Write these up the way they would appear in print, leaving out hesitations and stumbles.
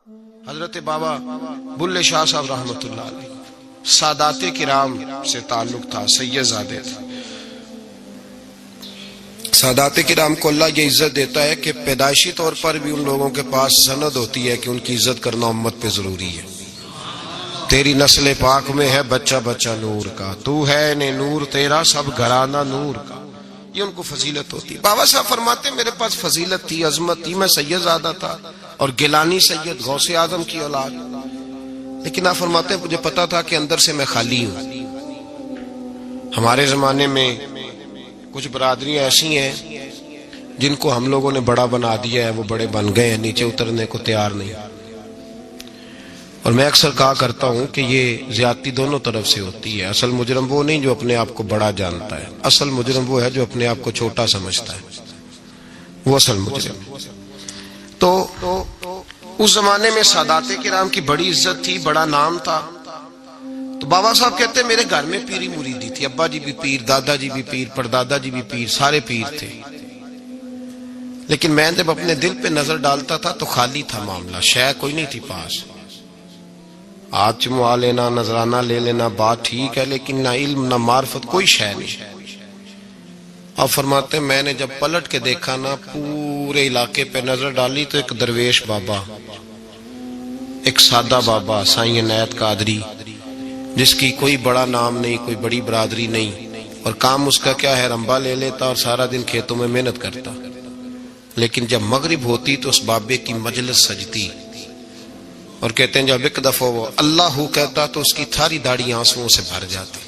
حضرت بابا بلے شاہ صاحب رحمۃ اللہ علیہ سادات کرام سے تعلق تھا، سید زادے تھے۔ سادات کرام کو اللہ یہ عزت دیتا ہے کہ پیدائشی طور پر بھی ان لوگوں کے پاس سند ہوتی ہے کہ ان کی عزت کرنا امت پہ ضروری ہے۔ تیری نسل پاک میں ہے بچہ بچہ نور کا، تو ہے نے نور تیرا سب گھرانہ نور کا، یہ ان کو فضیلت ہوتی ہے۔ بابا صاحب فرماتے ہیں میرے پاس فضیلت تھی، عظمت تھی، میں سید زادہ تھا اور گیلانی سید غوث اعظم کی اولاد، لیکن آپ فرماتے ہیں مجھے پتا تھا کہ اندر سے میں خالی ہوں۔ ہمارے زمانے میں کچھ برادریاں ایسی ہیں جن کو ہم لوگوں نے بڑا بنا دیا ہے، وہ بڑے بن گئے ہیں، نیچے اترنے کو تیار نہیں۔ اور میں اکثر کہا کرتا ہوں کہ یہ زیادتی دونوں طرف سے ہوتی ہے۔ اصل مجرم وہ نہیں جو اپنے آپ کو بڑا جانتا ہے، اصل مجرم وہ ہے جو اپنے آپ کو چھوٹا سمجھتا ہے، وہ اصل مجرم۔ تو اس زمانے میں سادات کرام کی بڑی عزت تھی، بڑا نام تھا۔ تو بابا صاحب کہتے ہیں میرے گھر میں پیری مریدی تھی، ابا جی بھی پیر، دادا جی بھی پیر، پردادا جی بھی پیر، سارے پیر تھے، لیکن میں جب اپنے دل پہ نظر ڈالتا تھا تو خالی تھا معاملہ، شے کوئی نہیں تھی پاس۔ ہاتھ چموا لینا، نذرانہ لے لینا بات ٹھیک ہے، لیکن نہ علم نہ معرفت، کوئی شے نہیں۔ اور فرماتے ہیں میں نے جب پلٹ کے دیکھا نا، پورے علاقے پہ نظر ڈالی تو ایک درویش بابا، ایک سادہ بابا سائیں عنایت قادری، جس کی کوئی بڑا نام نہیں، کوئی بڑی برادری نہیں، اور کام اس کا کیا ہے، رمبا لے لیتا اور سارا دن کھیتوں میں محنت کرتا، لیکن جب مغرب ہوتی تو اس بابے کی مجلس سجتی، اور کہتے ہیں جب ایک دفعہ وہ اللہ کہتا تو اس کی تھاری داڑھی آنسوؤں سے بھر جاتی،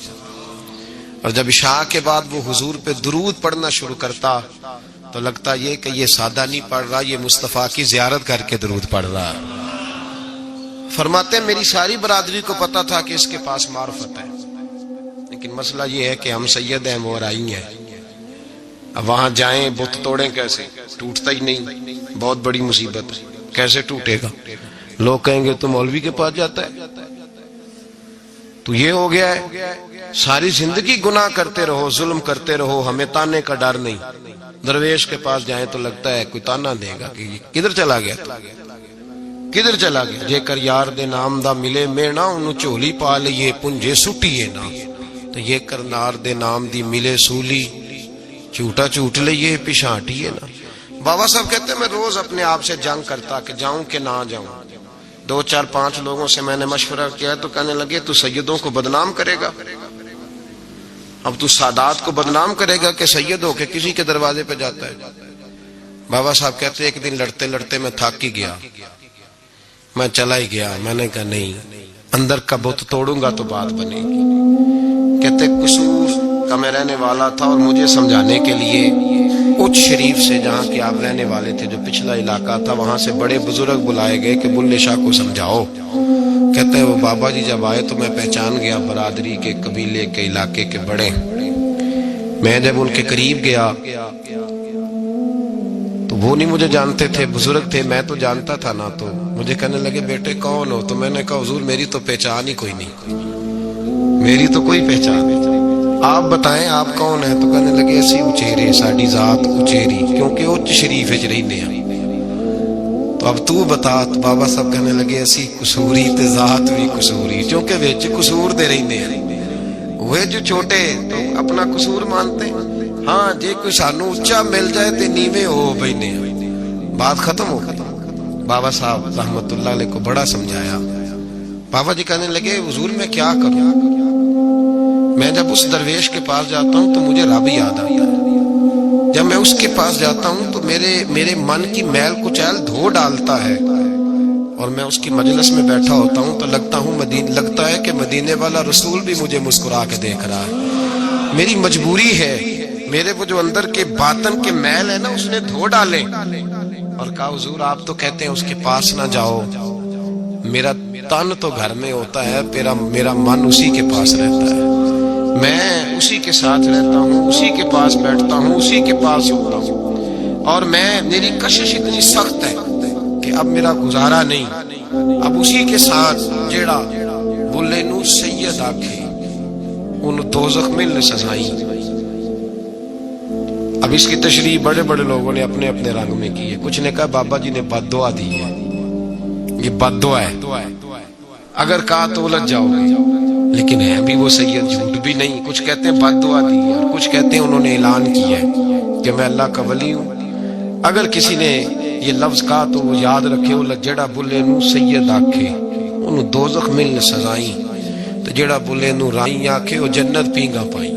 اور جب عشاء کے بعد وہ حضور پہ درود پڑھنا شروع کرتا تو لگتا یہ کہ یہ سادہ نہیں پڑھ رہا، یہ مصطفیٰ کی زیارت کر کے درود پڑھ رہا۔ فرماتے ہیں میری ساری برادری کو پتا تھا کہ اس کے پاس معرفت ہے، لیکن مسئلہ یہ ہے کہ ہم سید ہیں، وہ رائی ہیں، اب وہاں جائیں بت توڑیں کیسے، ٹوٹتا ہی نہیں، بہت بڑی مصیبت ہے، کیسے ٹوٹے گا؟ لوگ کہیں گے تو مولوی کے پاس جاتا ہے، تو یہ ہو گیا ہے ساری زندگی گناہ کرتے رہو، ظلم کرتے رہو، ہمیں تانے کا ڈر نہیں۔ درویش کے پاس جائیں تو لگتا ہے کوئی تانا دے گا کہ کدھر چلا گیا، کدھر چلا گیا؟ جے کر یار دے نام دا ملے مینا، انہوں چولی پا لئیے پنجے سٹیے نا، تو یہ کر نار دے نام دی ملے سولی، چوٹا چوٹ لئیے پشانٹیے نا۔ بابا صاحب کہتے ہیں میں روز اپنے آپ سے جنگ کرتا کہ جاؤں کہ نہ جاؤں۔ 2 4 5 لوگوں سے میں نے مشورہ کیا تو کہنے لگے تو سیدوں کو بدنام کرے گا، اب تو سادات کو بدنام کرے گا کہ سید ہو کے کسی کے دروازے پہ جاتا ہے۔ بابا صاحب کہتے ہیں ایک دن لڑتے لڑتے میں تھک ہی گیا، میں چلا ہی گیا، میں نے کہا نہیں، اندر کا بت توڑوں گا تو بات بنے گی۔ کہتے قصور کا میں رہنے والا تھا اور مجھے سمجھانے کے لیے اچ شریف سے، جہاں کہ آپ رہنے والے تھے، جو پچھلا علاقہ تھا، وہاں سے بڑے بزرگ بلائے گئے کہ بلے شاہ کو سمجھاؤ۔ کہتے ہیں وہ بابا جی جب آئے تو میں پہچان گیا برادری کے، قبیلے کے، علاقے کے بڑے۔ میں جب ان کے قریب گیا تو وہ نہیں مجھے جانتے تھے، بزرگ تھے، میں تو جانتا تھا نا، تو مجھے کہنے لگے بیٹے کون ہو؟ تو میں نے کہا حضور میری تو پہچان ہی کوئی نہیں، میری تو کوئی پہچان نہیں، آپ بتائیں آپ کون ہیں؟ تو کہنے لگے اسی اچیرے، ساڑی ذات اچیری، کیونکہ اچ شریف اچ رہنے ہیں۔ تو اب تو بتا، تو بابا صاحب کہنے لگے اسی قصوری تے ذات بھی قصوری، کیونکہ وچ قصور دے رہنے ہیں، وہ جو چھوٹے تو اپنا قصور مانتے ہیں، ہاں جے کوئی سانو اچا مل جائے تے نیویں ہو بہنے، بات ختم ہو گئی۔ بابا صاحب رحمت اللہ علیہ کو بڑا سمجھایا۔ بابا جی کہنے لگے حضور میں کیا کروں؟ میں جب اس درویش کے پاس جاتا ہوں تو مجھے رب یاد آتا ہے، جب میں اس کے پاس جاتا ہوں تو میرے من کی میل کچیل دھو ڈالتا ہے، اور میں اس کی مجلس میں بیٹھا ہوتا ہوں تو لگتا ہے کہ مدینے والا رسول بھی مجھے مسکرا کے دیکھ رہا ہے۔ میری مجبوری ہے، میرے وہ جو اندر کے باطن کے میل ہے نا، اس نے دھو ڈالے، اور کہا حضور آپ تو کہتے ہیں اس کے پاس نہ جاؤ، میرا تن تو گھر میں ہوتا ہے، میرا من اسی کے پاس رہتا ہے، میں اسی کے ساتھ رہتا ہوں، اسی کے پاس بیٹھتا ہوں، اسی کے پاس ہوتا ہوں، اور میری کشش اتنی سخت ہے کہ اب میرا گزارا نہیں، اب اسی کے ساتھ جیڑا بلے نو سید آکھے انہوں دوزخ مل سزائی۔ اب اس کی تشریح بڑے بڑے لوگوں نے اپنے اپنے رنگ میں کی ہے۔ کچھ نے کہا بابا جی نے بد دعا دی ہے، یہ بد دعا ہے، اگر کہا تو الجھ جاؤ گے، لیکن ہے بھی وہ سید، جھوٹ بھی نہیں۔ کچھ کہتے ہیں بد دعا دی ہے، اور کچھ کہتے ہیں انہوں نے اعلان کیا ہے کہ میں اللہ کا ولی ہوں۔ اگر کسی نے یہ لفظ کہا تو وہ یاد رکھے، وہ جڑا بولے نو سید آکھے انہوں دوزخ ملن سزائیں، تو جڑا بولے نو رائیں آکھے وہ جنت پیگا پائیں۔